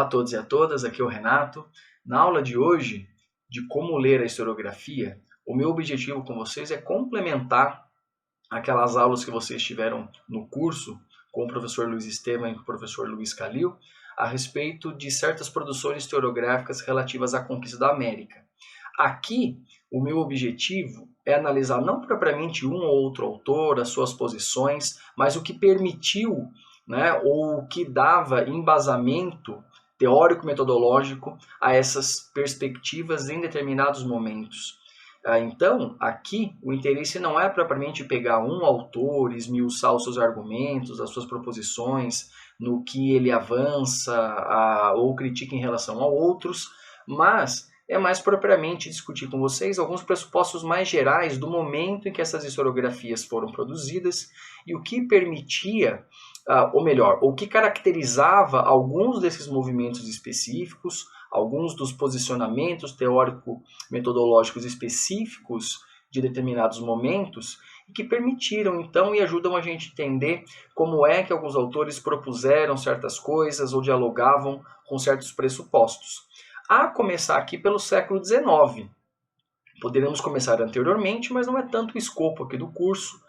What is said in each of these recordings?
a todos e a todas, aqui é o Renato. Na aula de hoje, de como ler a historiografia, o meu objetivo com vocês é complementar aquelas aulas que vocês tiveram no curso com o professor Luiz Esteban e com o professor Luiz Calil, a respeito de certas produções historiográficas relativas à conquista da América. Aqui, o meu objetivo é analisar não propriamente um ou outro autor, as suas posições, mas o que permitiu, ou o que dava embasamento teórico-metodológico a essas perspectivas em determinados momentos. Então, aqui, o interesse não é propriamente pegar um autor, esmiuçar os seus argumentos, as suas proposições, no que ele avança ou critica em relação a outros, mas é mais propriamente discutir com vocês alguns pressupostos mais gerais do momento em que essas historiografias foram produzidas e o que permitia, ou melhor, o que caracterizava alguns desses movimentos específicos, alguns dos posicionamentos teórico-metodológicos específicos de determinados momentos e que permitiram, então, e ajudam a gente a entender como é que alguns autores propuseram certas coisas ou dialogavam com certos pressupostos. A começar aqui pelo século XIX. Poderíamos começar anteriormente, mas não é tanto o escopo aqui do curso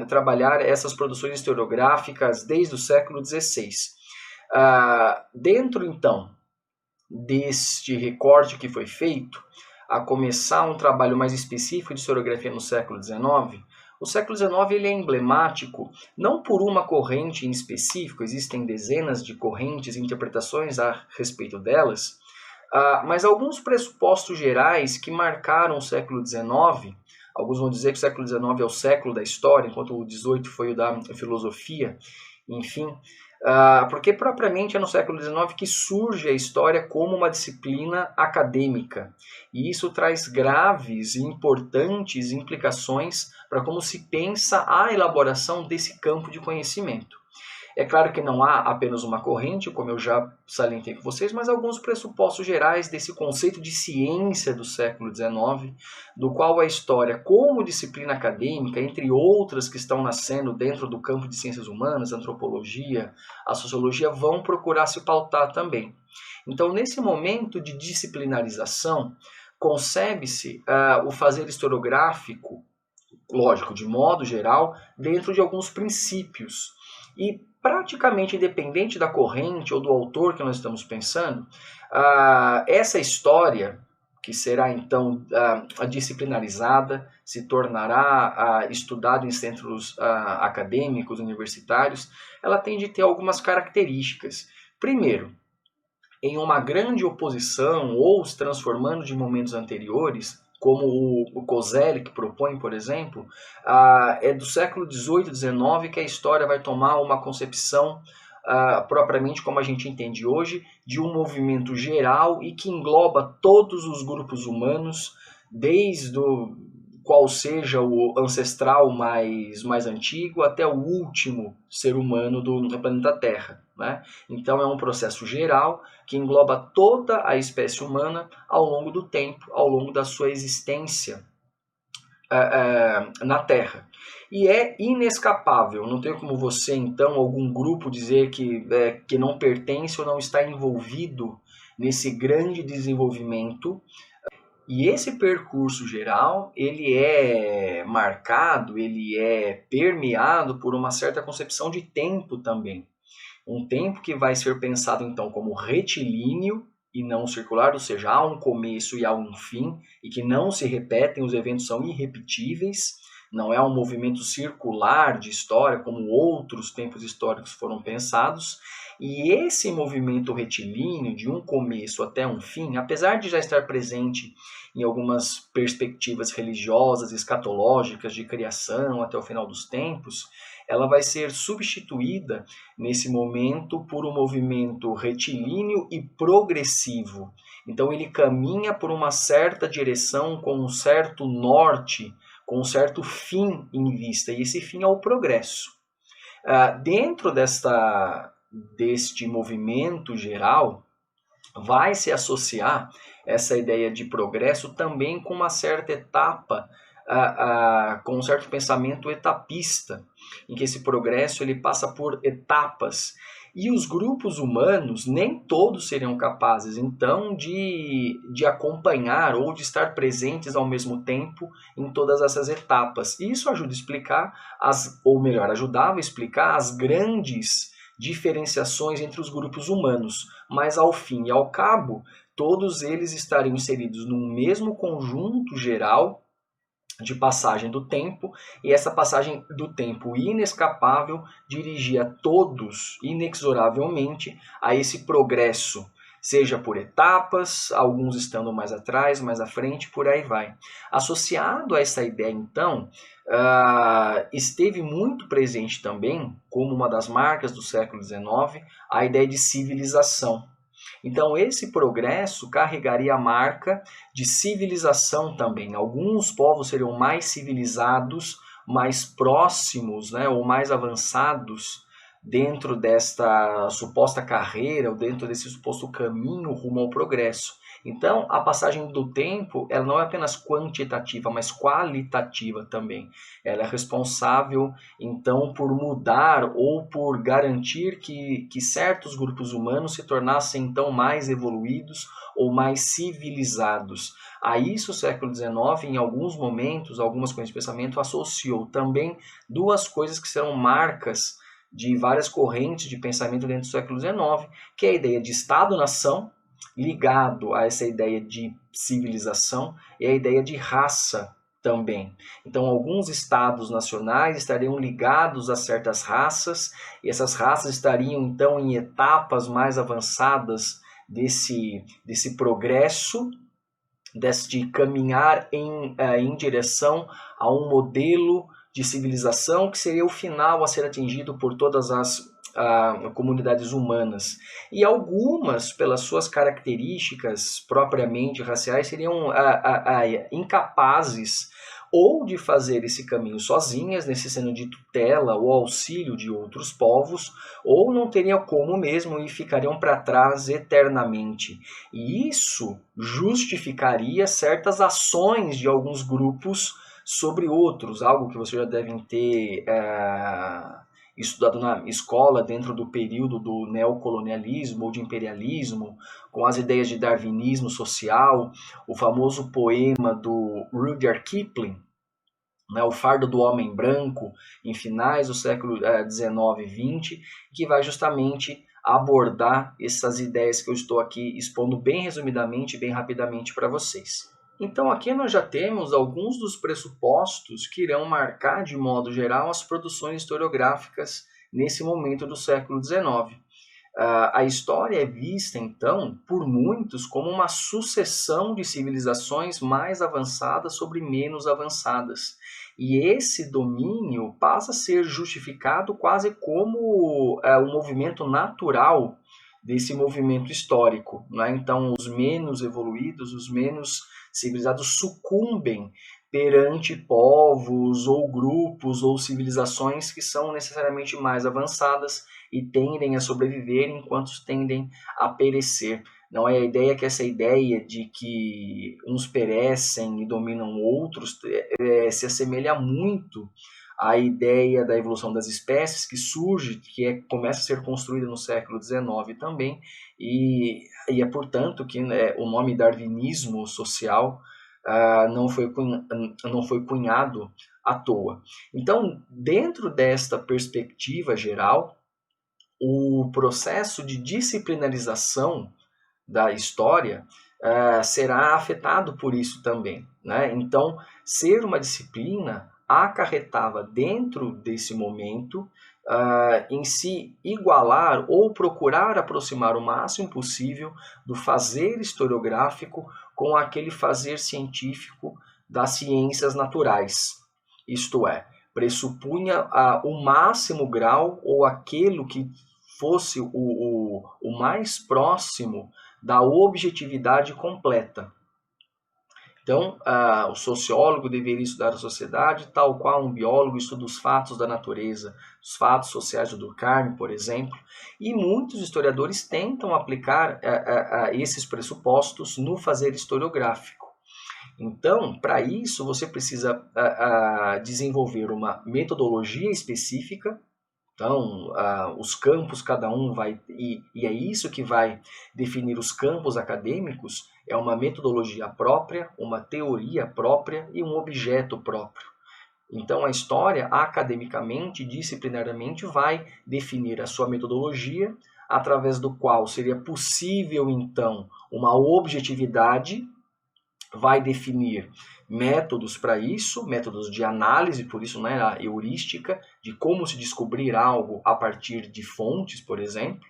trabalhar essas produções historiográficas desde o século XVI. Dentro, então, deste recorte que foi feito, a começar um trabalho mais específico de historiografia no século XIX, o século XIX ele é emblemático não por uma corrente em específico, existem dezenas de correntes e interpretações a respeito delas, mas alguns pressupostos gerais que marcaram o século XIX. Alguns vão dizer que o século XIX é o século da história, enquanto o XVIII foi o da filosofia, enfim, porque propriamente é no século XIX que surge a história como uma disciplina acadêmica. E isso traz graves e importantes implicações para como se pensa a elaboração desse campo de conhecimento. É claro que não há apenas uma corrente, como eu já salientei com vocês, mas alguns pressupostos gerais desse conceito de ciência do século XIX, do qual a história, como disciplina acadêmica, entre outras que estão nascendo dentro do campo de ciências humanas, a antropologia, a sociologia, vão procurar se pautar também. Então, nesse momento de disciplinarização, concebe-se o fazer historiográfico, lógico, de modo geral, dentro de alguns princípios. E praticamente independente da corrente ou do autor que nós estamos pensando, essa história, que será então disciplinarizada, se tornará estudada em centros acadêmicos, universitários, ela tem de ter algumas características. Primeiro, em uma grande oposição ou se transformando de momentos anteriores, como o Koselleck propõe, por exemplo, é do século XVIII e XIX que a história vai tomar uma concepção propriamente como a gente entende hoje, de um movimento geral e que engloba todos os grupos humanos, desde o qual seja o ancestral mais antigo até o último ser humano do planeta Terra. Então é um processo geral que engloba toda a espécie humana ao longo do tempo, ao longo da sua existência na Terra. E é inescapável, não tem como você, então, algum grupo dizer que não pertence ou não está envolvido nesse grande desenvolvimento. E esse percurso geral, ele é marcado, ele é permeado por uma certa concepção de tempo também. Um tempo que vai ser pensado, então, como retilíneo e não circular, ou seja, há um começo e há um fim, e que não se repetem, os eventos são irrepetíveis, não é um movimento circular de história, como outros tempos históricos foram pensados, e esse movimento retilíneo, de um começo até um fim, apesar de já estar presente em algumas perspectivas religiosas, escatológicas, de criação até o final dos tempos, ela vai ser substituída nesse momento por um movimento retilíneo e progressivo. Então ele caminha por uma certa direção, com um certo norte, com um certo fim em vista, e esse fim é o progresso. Dentro deste movimento geral, vai se associar essa ideia de progresso também com uma certa etapa, com um certo pensamento etapista, em que esse progresso ele passa por etapas. E os grupos humanos, nem todos seriam capazes, então, de acompanhar ou de estar presentes ao mesmo tempo em todas essas etapas. E isso ajuda a explicar, ou melhor, ajudava a explicar as grandes diferenciações entre os grupos humanos. Mas, ao fim e ao cabo, todos eles estariam inseridos num mesmo conjunto geral de passagem do tempo, e essa passagem do tempo inescapável dirigia todos inexoravelmente a esse progresso, seja por etapas, alguns estando mais atrás, mais à frente, por aí vai. Associado a essa ideia, então, esteve muito presente também, como uma das marcas do século XIX, a ideia de civilização. Então, esse progresso carregaria a marca de civilização também. Alguns povos seriam mais civilizados, mais próximos, né, ou mais avançados dentro desta suposta carreira, ou dentro desse suposto caminho rumo ao progresso. Então, a passagem do tempo, ela não é apenas quantitativa, mas qualitativa também. Ela é responsável, então, por mudar ou por garantir que certos grupos humanos se tornassem, então, mais evoluídos ou mais civilizados. A isso, o século XIX, em alguns momentos, algumas correntes de pensamento, associou também duas coisas que serão marcas de várias correntes de pensamento dentro do século XIX, que é a ideia de Estado-nação, ligado a essa ideia de civilização, e a ideia de raça também. Então, alguns estados nacionais estariam ligados a certas raças, e essas raças estariam, então, em etapas mais avançadas desse progresso, de caminhar em direção a um modelo de civilização que seria o final a ser atingido por todas as comunidades humanas. E algumas, pelas suas características propriamente raciais, seriam incapazes ou de fazer esse caminho sozinhas, necessitando de tutela ou auxílio de outros povos, ou não teriam como mesmo e ficariam para trás eternamente. E isso justificaria certas ações de alguns grupos sobre outros, algo que vocês já devem ter estudado na escola dentro do período do neocolonialismo ou de imperialismo, com as ideias de darwinismo social, o famoso poema do Rudyard Kipling, né, O Fardo do Homem Branco, em finais do século XIX e XX, que vai justamente abordar essas ideias que eu estou aqui expondo bem resumidamente, bem rapidamente para vocês. Então aqui nós já temos alguns dos pressupostos que irão marcar de modo geral as produções historiográficas nesse momento do século XIX. A história é vista, então, por muitos como uma sucessão de civilizações mais avançadas sobre menos avançadas. E esse domínio passa a ser justificado quase como um movimento natural desse movimento histórico, né? Então, os menos evoluídos, os menos civilizados sucumbem perante povos ou grupos ou civilizações que são necessariamente mais avançadas e tendem a sobreviver enquanto tendem a perecer. Não é a ideia que essa ideia de que uns perecem e dominam outros se assemelha muito à ideia da evolução das espécies que surge, começa a ser construída no século XIX também, e é portanto que o nome darwinismo social não foi cunhado à toa. Então, dentro desta perspectiva geral, o processo de disciplinarização da história será afetado por isso também, né? Então, ser uma disciplina acarretava dentro desse momento em se igualar ou procurar aproximar o máximo possível do fazer historiográfico com aquele fazer científico das ciências naturais. Isto é, pressupunha o máximo grau ou aquilo que fosse o mais próximo da objetividade completa. Então, o sociólogo deveria estudar a sociedade, tal qual um biólogo estuda os fatos da natureza, os fatos sociais do Durkheim, por exemplo, e muitos historiadores tentam aplicar esses pressupostos no fazer historiográfico. Então, para isso, você precisa desenvolver uma metodologia específica, Então, os campos, cada um vai... E é isso que vai definir os campos acadêmicos, é uma metodologia própria, uma teoria própria e um objeto próprio. Então, a história, academicamente, disciplinariamente, vai definir a sua metodologia, através do qual seria possível, então, uma objetividade, vai definir métodos para isso, métodos de análise, por isso né, a heurística, de como se descobrir algo a partir de fontes, por exemplo.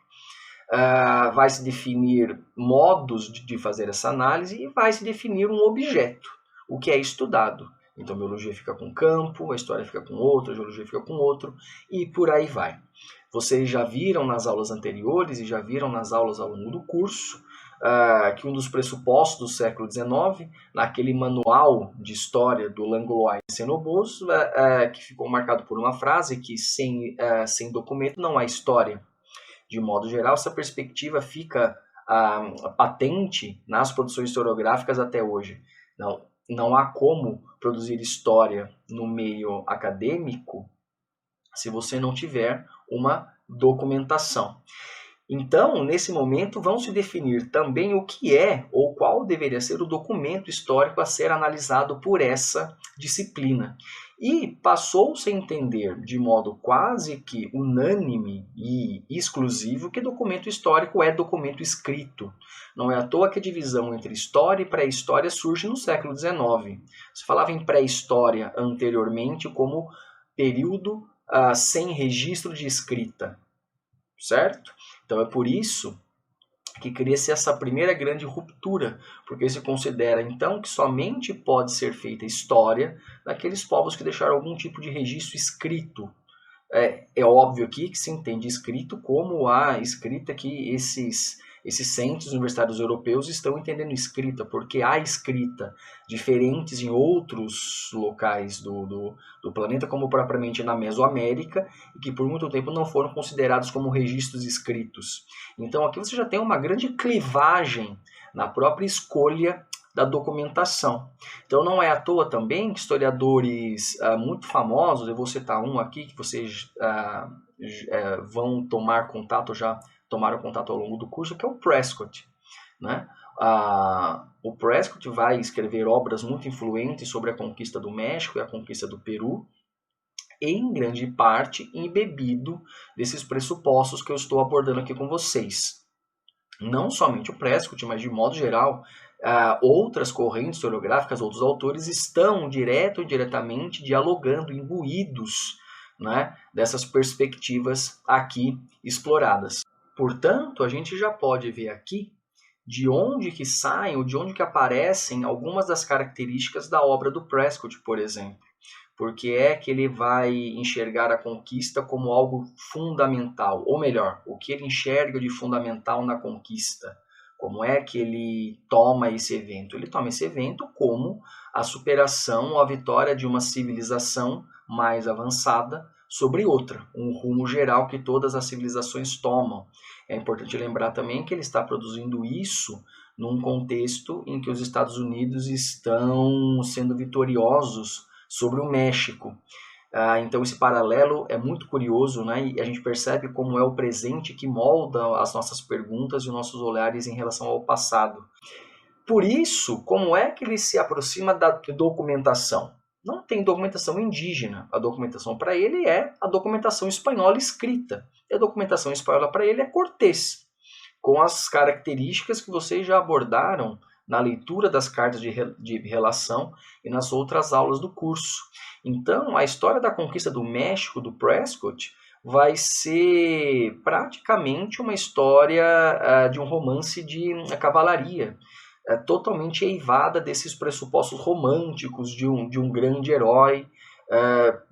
Vai se definir modos de fazer essa análise e vai se definir um objeto, o que é estudado. Então, a biologia fica com um campo, a história fica com outro, a geologia fica com outro, e por aí vai. Vocês já viram nas aulas anteriores e já viram nas aulas ao longo do curso que um dos pressupostos do século XIX, naquele manual de história do Langlois e Cenoboz, que ficou marcado por uma frase que sem documento não há história. De modo geral, essa perspectiva fica patente nas produções historiográficas até hoje. Não há como produzir história no meio acadêmico se você não tiver uma documentação. Então, nesse momento, vão se definir também o que é ou qual deveria ser o documento histórico a ser analisado por essa disciplina. E passou-se a entender de modo quase que unânime e exclusivo que documento histórico é documento escrito. Não é à toa que a divisão entre história e pré-história surge no século XIX. Se falava em pré-história anteriormente como período sem registro de escrita, certo? Então é por isso que cria-se essa primeira grande ruptura, porque se considera então que somente pode ser feita história daqueles povos que deixaram algum tipo de registro escrito. É óbvio aqui que se entende escrito como a escrita que esses centros universitários europeus estão entendendo escrita, porque há escrita diferentes em outros locais do planeta, como propriamente na Mesoamérica, e que por muito tempo não foram considerados como registros escritos. Então aqui você já tem uma grande clivagem na própria escolha da documentação. Então não é à toa também que historiadores muito famosos, eu vou citar um aqui que vocês vão tomar contato, já tomaram contato ao longo do curso, que é o Prescott. Né? O Prescott vai escrever obras muito influentes sobre a conquista do México e a conquista do Peru, em grande parte embebido desses pressupostos que eu estou abordando aqui com vocês. Não somente o Prescott, mas de modo geral, outras correntes historiográficas, outros autores estão direto ou indiretamente dialogando, imbuídos, né, dessas perspectivas aqui exploradas. Portanto, a gente já pode ver aqui de onde que saem ou de onde que aparecem algumas das características da obra do Prescott, por exemplo. Porque é que ele vai enxergar a conquista como algo fundamental, ou melhor, o que ele enxerga de fundamental na conquista. Como é que ele toma esse evento? Ele toma esse evento como a superação ou a vitória de uma civilização mais avançada sobre outra, um rumo geral que todas as civilizações tomam. É importante lembrar também que ele está produzindo isso num contexto em que os Estados Unidos estão sendo vitoriosos sobre o México. Então esse paralelo é muito curioso, né? E a gente percebe como é o presente que molda as nossas perguntas e os nossos olhares em relação ao passado. Por isso, como é que ele se aproxima da documentação? Não tem documentação indígena. A documentação para ele é a documentação espanhola escrita. E a documentação espanhola para ele é Cortés, com as características que vocês já abordaram na leitura das cartas de relação e nas outras aulas do curso. Então, a história da conquista do México, do Prescott, vai ser praticamente uma história de um romance de cavalaria, totalmente eivada desses pressupostos românticos de um grande herói,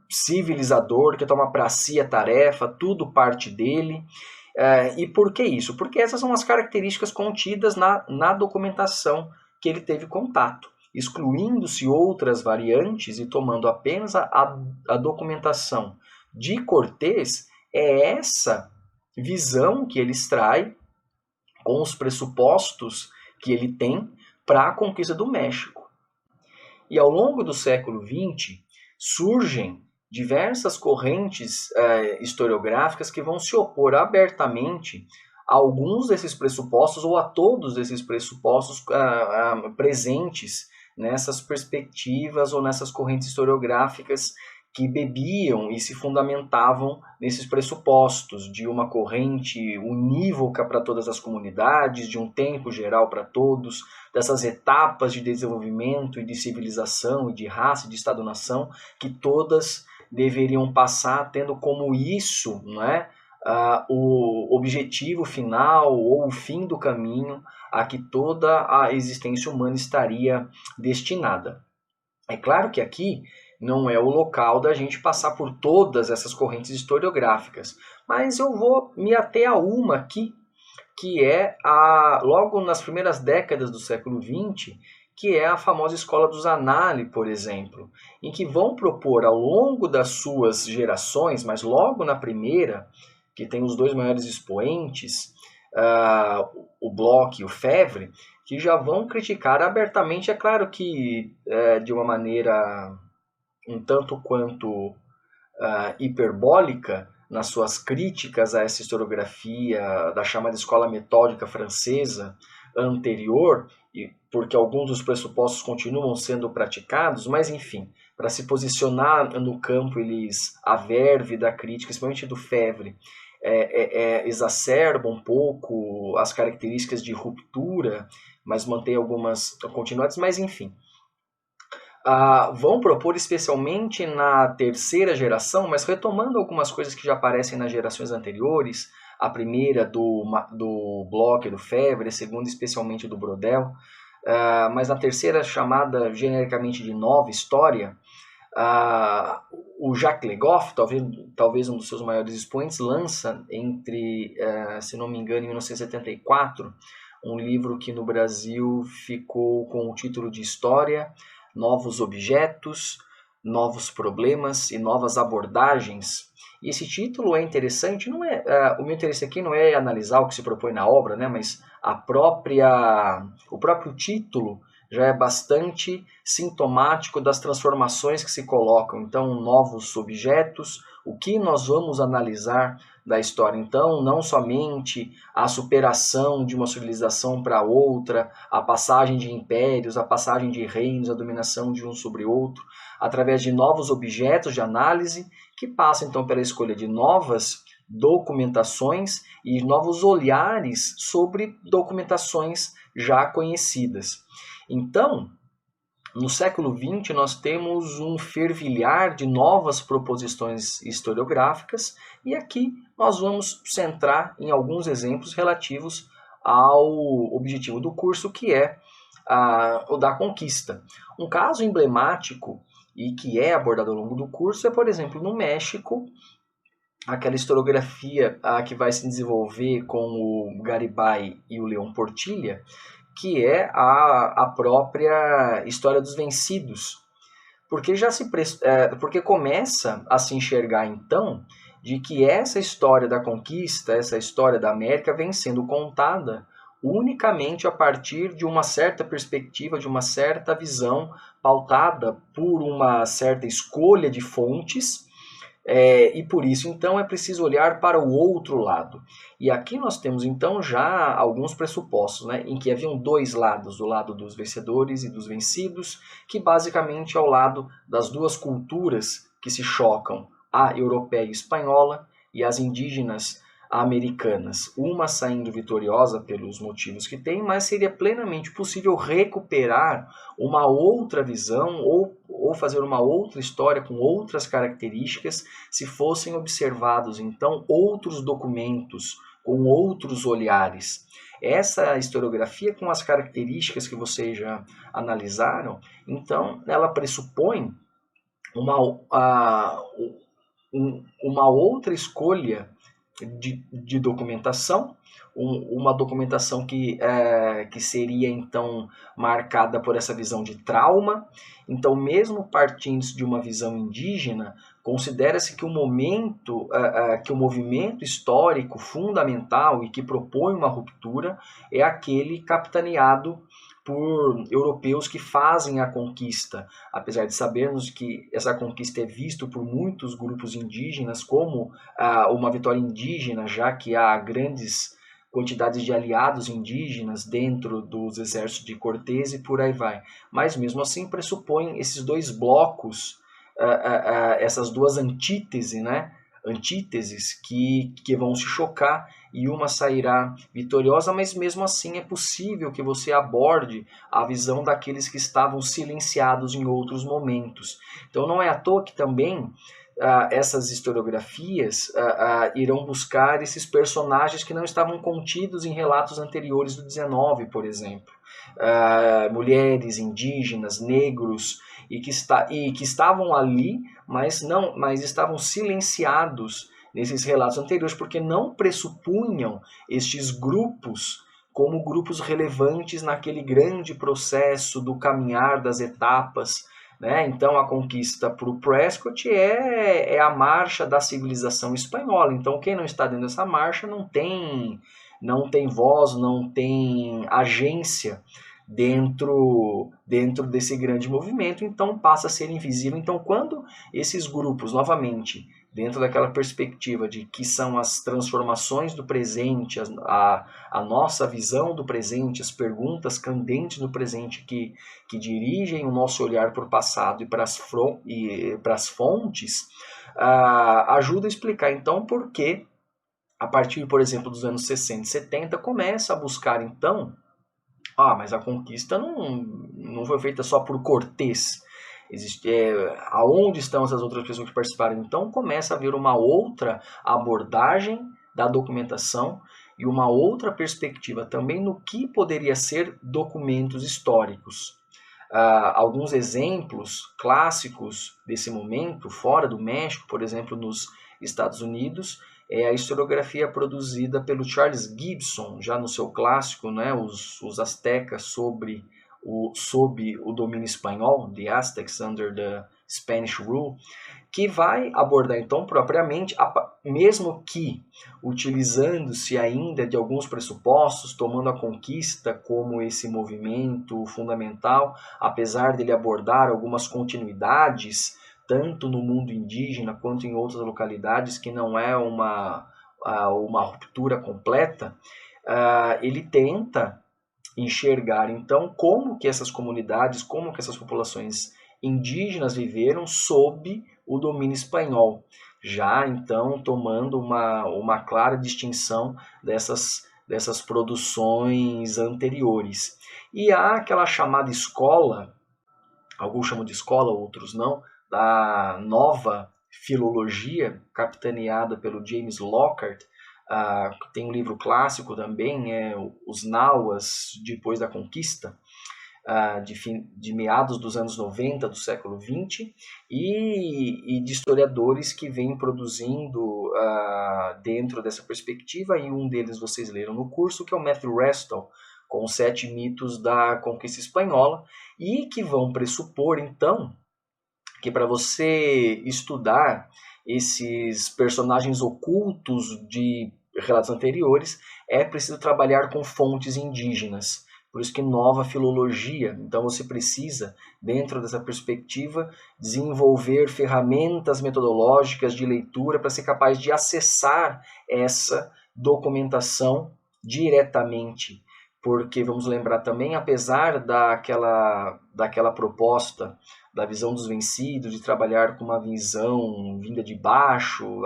civilizador, que toma para si a tarefa, tudo parte dele. E por que isso? Porque essas são as características contidas na documentação que ele teve contato, excluindo-se outras variantes e tomando apenas a documentação de Cortés. É essa visão que ele extrai com os pressupostos que ele tem para a conquista do México. E ao longo do século XX surgem diversas correntes historiográficas que vão se opor abertamente a alguns desses pressupostos ou a todos esses pressupostos presentes nessas perspectivas ou nessas correntes historiográficas que bebiam e se fundamentavam nesses pressupostos de uma corrente unívoca para todas as comunidades, de um tempo geral para todos, dessas etapas de desenvolvimento e de civilização e de raça e de Estado-nação, que todas deveriam passar tendo como isso, não é, o objetivo final ou o fim do caminho a que toda a existência humana estaria destinada. É claro que aqui não é o local da gente passar por todas essas correntes historiográficas, mas eu vou me ater a uma aqui, que é logo nas primeiras décadas do século XX, que é a famosa escola dos Anali, por exemplo, em que vão propor ao longo das suas gerações, mas logo na primeira, que tem os dois maiores expoentes, o Bloch e o Febvre, que já vão criticar abertamente, é claro que de uma maneira um tanto quanto hiperbólica, nas suas críticas a essa historiografia da chamada escola metódica francesa anterior, porque alguns dos pressupostos continuam sendo praticados, mas enfim, para se posicionar no campo, a verve da crítica, principalmente do Febvre, exacerba um pouco as características de ruptura, mas mantém algumas continuidades, mas enfim. Vão propor especialmente na terceira geração, mas retomando algumas coisas que já aparecem nas gerações anteriores, a primeira do Bloch e do Febvre, a segunda especialmente do Brodel, mas na terceira, chamada genericamente de Nova História, o Jacques Le Goff, talvez um dos seus maiores expoentes, lança se não me engano, em 1974, um livro que no Brasil ficou com o título de História, Novos Objetos, Novos Problemas e Novas Abordagens. E esse título é interessante, o meu interesse aqui não é analisar o que se propõe na obra, né, mas o próprio título já é bastante sintomático das transformações que se colocam. Então, novos objetos, o que nós vamos analisar da história. Então, não somente a superação de uma civilização para outra, a passagem de impérios, a passagem de reinos, a dominação de um sobre outro, através de novos objetos de análise, que passam então pela escolha de novas documentações e novos olhares sobre documentações já conhecidas. Então, no século XX, nós temos um fervilhar de novas proposições historiográficas e aqui nós vamos centrar em alguns exemplos relativos ao objetivo do curso, que é o da conquista. Um caso emblemático e que é abordado ao longo do curso é, por exemplo, no México, aquela historiografia que vai se desenvolver com o Garibay e o León Portilla, que é a própria história dos vencidos. Porque porque começa a se enxergar, então, de que essa história da conquista, essa história da América, vem sendo contada unicamente a partir de uma certa perspectiva, de uma certa visão, pautada por uma certa escolha de fontes, e por isso, então, é preciso olhar para o outro lado. E aqui nós temos, então, já alguns pressupostos, né, em que haviam dois lados, o lado dos vencedores e dos vencidos, que basicamente é o lado das duas culturas que se chocam, a europeia e espanhola e as indígenas americanas, uma saindo vitoriosa pelos motivos que tem, mas seria plenamente possível recuperar uma outra visão ou fazer uma outra história com outras características se fossem observados, então, outros documentos com outros olhares. Essa historiografia, com as características que vocês já analisaram, então, ela pressupõe uma outra escolha de documentação, uma documentação que seria então marcada por essa visão de trauma. Então, mesmo partindo de uma visão indígena, considera-se que o movimento histórico fundamental e que propõe uma ruptura é aquele capitaneado por europeus que fazem a conquista, apesar de sabermos que essa conquista é vista por muitos grupos indígenas como uma vitória indígena, já que há grandes quantidades de aliados indígenas dentro dos exércitos de Cortés e por aí vai. Mas mesmo assim pressupõe esses dois blocos, essas duas antíteses, né? Antíteses que vão se chocar e uma sairá vitoriosa, mas mesmo assim é possível que você aborde a visão daqueles que estavam silenciados em outros momentos. Então não é à toa que também essas historiografias irão buscar esses personagens que não estavam contidos em relatos anteriores do 19, por exemplo. Mulheres, indígenas, negros, e que estavam ali, mas estavam silenciados nesses relatos anteriores, porque não pressupunham estes grupos como grupos relevantes naquele grande processo do caminhar das etapas, né? Então a conquista para o Prescott é a marcha da civilização espanhola. Então quem não está dentro dessa marcha não tem voz, não tem agência dentro desse grande movimento, então passa a ser invisível. Então quando esses grupos, novamente, dentro daquela perspectiva de que são as transformações do presente, a nossa visão do presente, as perguntas candentes do presente que dirigem o nosso olhar para o passado e para as fontes, ajuda a explicar então por que, a partir, por exemplo, dos anos 60 e 70, começa a buscar então, mas a conquista não foi feita só por Cortés. Aonde estão essas outras pessoas que participaram? Então começa a haver uma outra abordagem da documentação e uma outra perspectiva também no que poderia ser documentos históricos. Alguns exemplos clássicos desse momento, fora do México, por exemplo, nos Estados Unidos, é a historiografia produzida pelo Charles Gibson, já no seu clássico, né, os Aztecas sob o domínio espanhol, The Aztecs Under the Spanish Rule, que vai abordar então propriamente, mesmo que utilizando-se ainda de alguns pressupostos, tomando a conquista como esse movimento fundamental, apesar dele abordar algumas continuidades, tanto no mundo indígena quanto em outras localidades, que não é uma ruptura completa, ele tenta enxergar então como que essas comunidades, como que essas populações indígenas viveram sob o domínio espanhol, já então tomando uma clara distinção dessas produções anteriores. E há aquela chamada escola, alguns chamam de escola, outros não, da nova filologia, capitaneada pelo James Lockhart, tem um livro clássico também, Os Nauas Depois da Conquista, de meados dos anos 90 do século XX, e de historiadores que vêm produzindo dentro dessa perspectiva, e um deles vocês leram no curso, que é o Matthew Restall, com os 7 mitos da conquista espanhola, e que vão pressupor, então, que para você estudar esses personagens ocultos de relatos anteriores, é preciso trabalhar com fontes indígenas. Por isso que nova filologia. Então você precisa, dentro dessa perspectiva, desenvolver ferramentas metodológicas de leitura para ser capaz de acessar essa documentação diretamente. Porque, vamos lembrar também, apesar daquela proposta da visão dos vencidos, de trabalhar com uma visão vinda de baixo,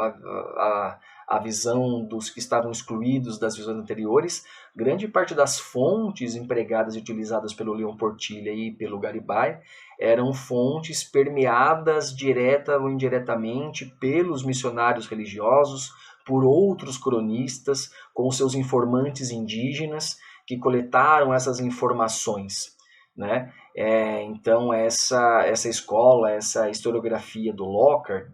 a visão dos que estavam excluídos das visões anteriores, grande parte das fontes empregadas e utilizadas pelo Leon Portilla e pelo Garibay eram fontes permeadas direta ou indiretamente pelos missionários religiosos, por outros cronistas, com seus informantes indígenas, que coletaram essas informações, né? Então essa escola, essa historiografia do Lockhart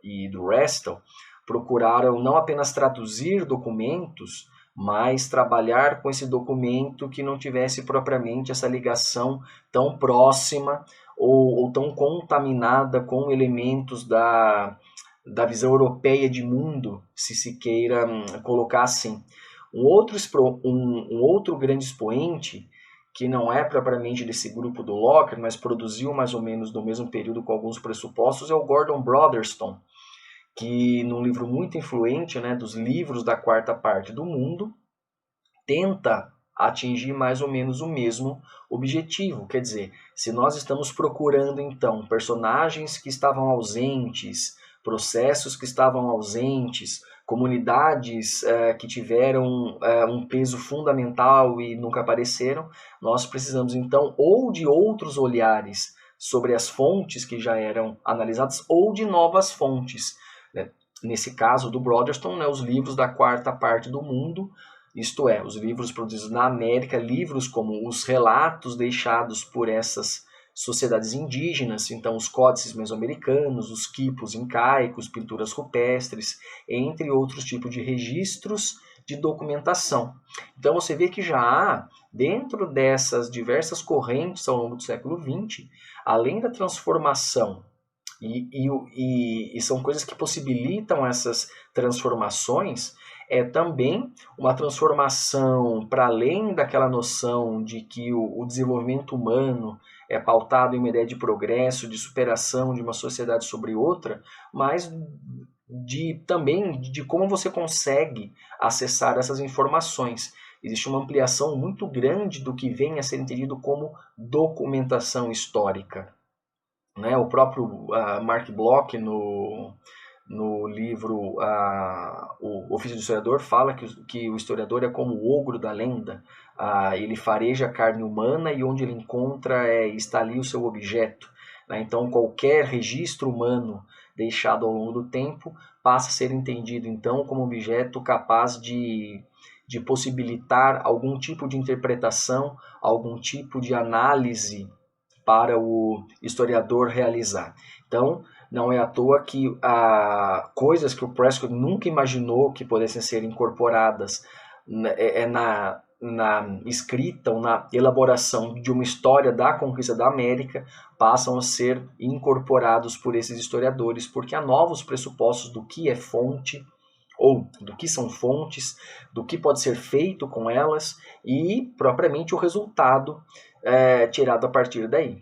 e do Restall procuraram não apenas traduzir documentos, mas trabalhar com esse documento que não tivesse propriamente essa ligação tão próxima ou tão contaminada com elementos da visão europeia de mundo, se queira colocar assim. Um outro grande expoente que não é propriamente desse grupo do Locker, mas produziu mais ou menos no mesmo período com alguns pressupostos, é o Gordon Brotherston, que num livro muito influente, né, dos livros da quarta parte do mundo, tenta atingir mais ou menos o mesmo objetivo. Quer dizer, se nós estamos procurando então personagens que estavam ausentes, processos que estavam ausentes, comunidades que tiveram um peso fundamental e nunca apareceram, nós precisamos então ou de outros olhares sobre as fontes que já eram analisadas ou de novas fontes. Né? Nesse caso do Brotherston, né, os livros da quarta parte do mundo, isto é, os livros produzidos na América, livros como os relatos deixados por essas sociedades indígenas, então os códices mesoamericanos, os quipos incaicos, pinturas rupestres, entre outros tipos de registros de documentação. Então você vê que já há, dentro dessas diversas correntes ao longo do século XX, além da transformação, e são coisas que possibilitam essas transformações, é também uma transformação para além daquela noção de que o desenvolvimento humano é pautado em uma ideia de progresso, de superação de uma sociedade sobre outra, mas também de como você consegue acessar essas informações. Existe uma ampliação muito grande do que vem a ser entendido como documentação histórica. Né? O próprio Mark Bloch, no livro O Ofício do Historiador, fala que o historiador é como o ogro da lenda. Ele fareja a carne humana e onde ele encontra está ali o seu objeto. Né? Então, qualquer registro humano deixado ao longo do tempo passa a ser entendido, então, como objeto capaz de possibilitar algum tipo de interpretação, algum tipo de análise para o historiador realizar. Então, não é à toa que coisas que o Prescott nunca imaginou que pudessem ser incorporadas na escrita ou na elaboração de uma história da conquista da América passam a ser incorporados por esses historiadores, porque há novos pressupostos do que é fonte, ou do que são fontes, do que pode ser feito com elas e, propriamente, o resultado tirado a partir daí.